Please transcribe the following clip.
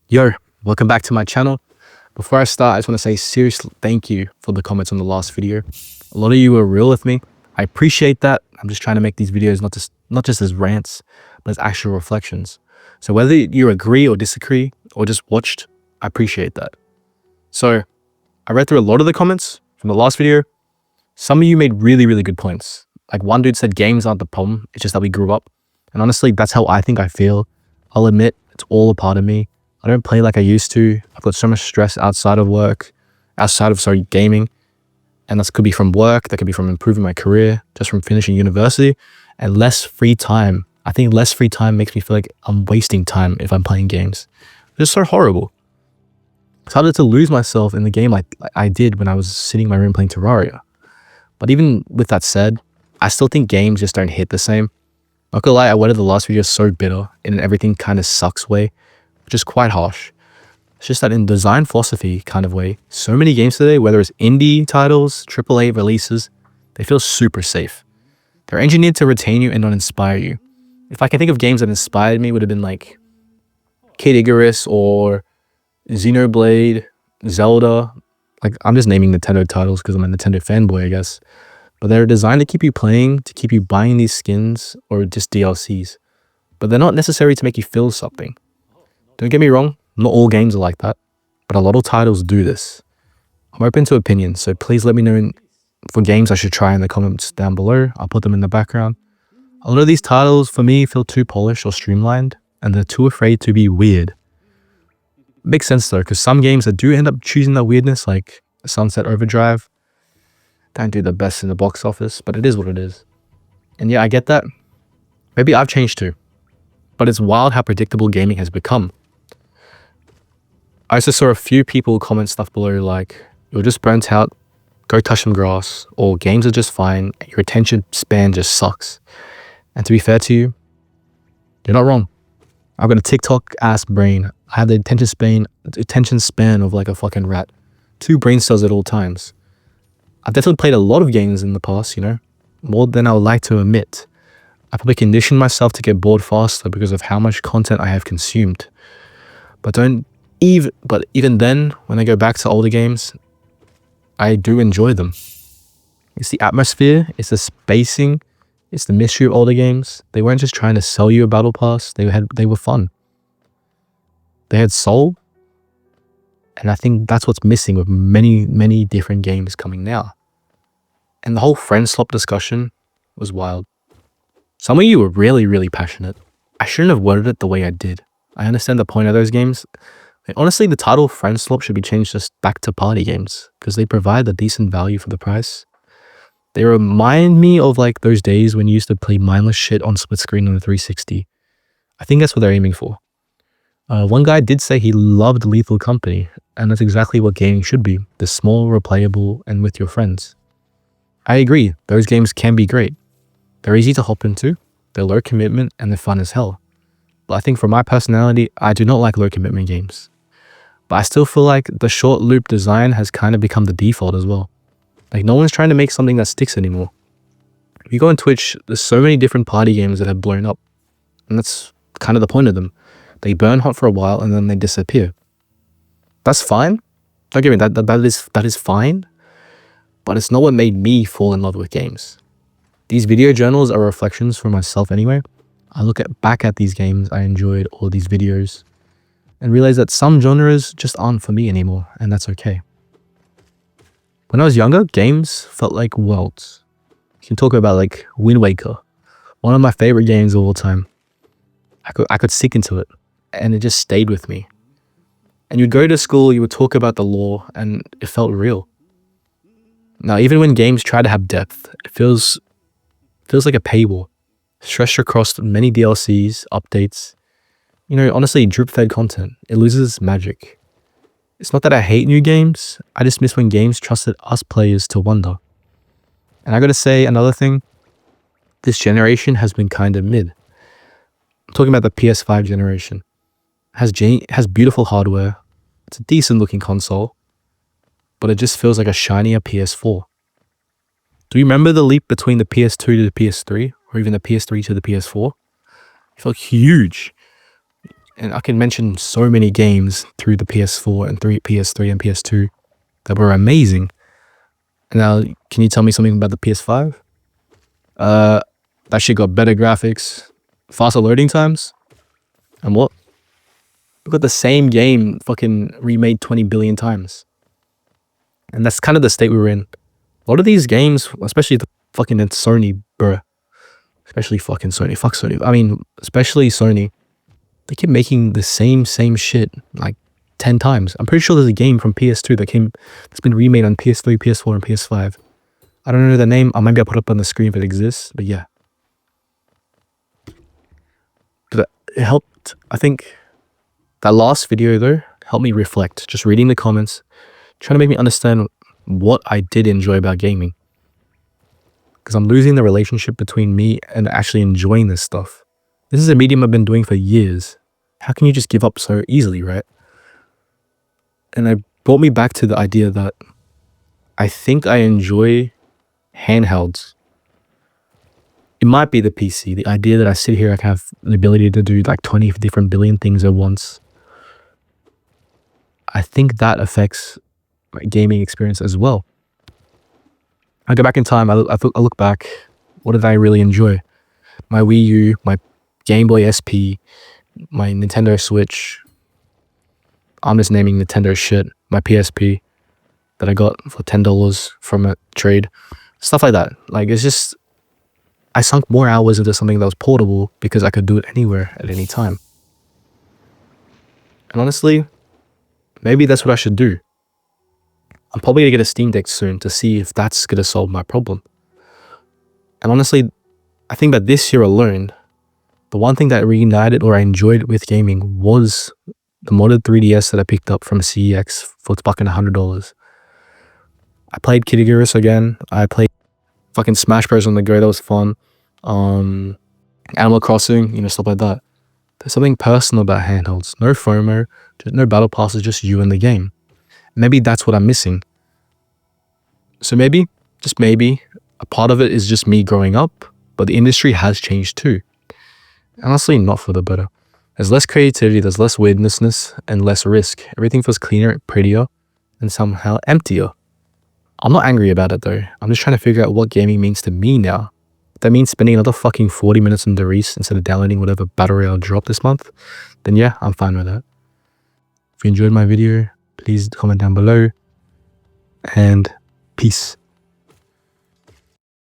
Yo, welcome back to my channel. Before I start, I just want to say serious thank you for the comments on the last video. A lot of you were real with me. I appreciate that. I'm just trying to make these videos not just as rants, but as actual reflections. So whether you agree or disagree or just watched, I appreciate that. So I read through a lot of the comments from the last video. Some of you made really good points. Like one dude said games aren't the problem, it's just that we grew up. And honestly, that's how I think I feel. I'll admit it's all a part of me. I don't play like I used to. I've got so much stress outside of work, gaming. And that could be from work, that could be from improving my career, just from finishing university, and less free time. I think less free time makes me feel like I'm wasting time if I'm playing games. It's so horrible. I started to lose myself in the game like I did when I was sitting in my room playing Terraria. But even with that said, I still think games just don't hit the same. Not gonna lie, I went to the last video so bitter in an everything kind of sucks way, which is quite harsh. It's just that in design philosophy kind of way, so many games today, whether it's indie titles, AAA releases, they feel super safe. They're engineered to retain you and not inspire you. If I can think of games that inspired me, would have been like Kid Icarus or Xenoblade, Zelda. Like I'm just naming Nintendo titles because I'm a Nintendo fanboy, I guess. But they're designed to keep you playing, to keep you buying these skins or just DLCs. But they're not necessary to make you feel something. Don't get me wrong, not all games are like that, but a lot of titles do this. I'm open to opinions, so please let me know for games I should try in the comments down below. I'll put them in the background. A lot of these titles, for me, feel too polished or streamlined, and they're too afraid to be weird. Makes sense though, because some games that do end up choosing that weirdness, like Sunset Overdrive, don't do the best in the box office, but it is what it is. And yeah, I get that. Maybe I've changed too, but it's wild how predictable gaming has become. I also saw a few people comment stuff below like, you're just burnt out, go touch some grass, or games are just fine, your attention span just sucks. And to be fair to you, you're not wrong. I've got a TikTok ass brain. I have the attention span of like a fucking rat. 2 brain cells at all times. I've definitely played a lot of games in the past, more than I would like to admit. I probably conditioned myself to get bored faster because of how much content I have consumed. But even then, when I go back to older games, I do enjoy them. It's the atmosphere, it's the spacing, it's the mystery of older games. They weren't just trying to sell you a battle pass, they were fun. They had soul, and I think that's what's missing with many different games coming now. And the whole friend swap discussion was wild. Some of you were really passionate. I shouldn't have worded it the way I did. I understand the point of those games. Honestly, the title Friend Swap should be changed just back to party games because they provide a decent value for the price. They remind me of like those days when you used to play mindless shit on split screen on the 360. I think that's what they're aiming for. One guy did say he loved Lethal Company, and that's exactly what gaming should be. The small, replayable, and with your friends. I agree, those games can be great. They're easy to hop into, they're low commitment, and they're fun as hell. But I think for my personality, I do not like low commitment games. But I still feel like the short loop design has kind of become the default as well. Like no one's trying to make something that sticks anymore. If you go on Twitch, there's so many different party games that have blown up. And that's kind of the point of them. They burn hot for a while and then they disappear. That's fine. Don't get me, that is fine. But it's not what made me fall in love with games. These video journals are reflections for myself anyway. I look back at these games I enjoyed, all these videos, and realize that some genres just aren't for me anymore, and that's okay. When I was younger, games felt like worlds. You can talk about like Wind Waker, one of my favorite games of all time. I could sink into it, and it just stayed with me. And you'd go to school, you would talk about the lore, and it felt real. Now, even when games try to have depth, it feels like a paywall, stretched across many DLCs, updates. Honestly, drip-fed content. It loses its magic. It's not that I hate new games, I just miss when games trusted us players to wonder. And I gotta say another thing, this generation has been kind of mid. I'm talking about the PS5 generation. Has beautiful hardware, it's a decent looking console, but it just feels like a shinier PS4. Do you remember the leap between the PS2 to the PS3, or even the PS3 to the PS4? It felt huge. And I can mention so many games through the PS4 and PS3 and PS2 that were amazing. Now, can you tell me something about the PS5? That shit got better graphics, faster loading times, and what? We got the same game fucking remade 20 billion times. And that's kind of the state we were in. A lot of these games, especially the fucking Sony, bruh. Especially fucking Sony. Fuck Sony. I mean, especially Sony. They keep making the same shit like 10 times. I'm pretty sure there's a game from PS2 that's been remade on PS3, PS4, and PS5. I don't know the name. Maybe I'll put it up on the screen if it exists. But yeah. But it helped. I think that last video though helped me reflect. Just reading the comments, trying to make me understand what I did enjoy about gaming. Because I'm losing the relationship between me and actually enjoying this stuff. This is a medium I've been doing for years. How can you just give up so easily, right? And it brought me back to the idea that I think I enjoy handhelds. It might be the PC. The idea that I sit here, I can have the ability to do like 20 different billion things at once. I think that affects my gaming experience as well. I go back in time, I look back, what did I really enjoy? My Wii U, my Game Boy SP, my Nintendo Switch. I'm just naming Nintendo shit. My PSP that I got for $10 from a trade. Stuff like that. Like, it's just, I sunk more hours into something that was portable because I could do it anywhere at any time. And honestly, maybe that's what I should do. I'm probably gonna get a Steam Deck soon to see if that's gonna solve my problem. And honestly, I think that this year alone, the one thing that reunited or I enjoyed with gaming was the modded 3DS that I picked up from CEX for fucking $100. I played Kid Icarus again. I played fucking Smash Bros on the go. That was fun. Animal Crossing, stuff like that. There's something personal about handhelds. No FOMO, no battle passes, just you and the game. Maybe that's what I'm missing. So maybe, just maybe, a part of it is just me growing up, but the industry has changed too. Honestly, not for the better. There's less creativity, there's less weirdness, and less risk. Everything feels cleaner, prettier, and somehow emptier. I'm not angry about it though. I'm just trying to figure out what gaming means to me now. If that means spending another fucking 40 minutes on the Reese instead of downloading whatever battle royale dropped this month, then yeah, I'm fine with that. If you enjoyed my video, please comment down below, and peace.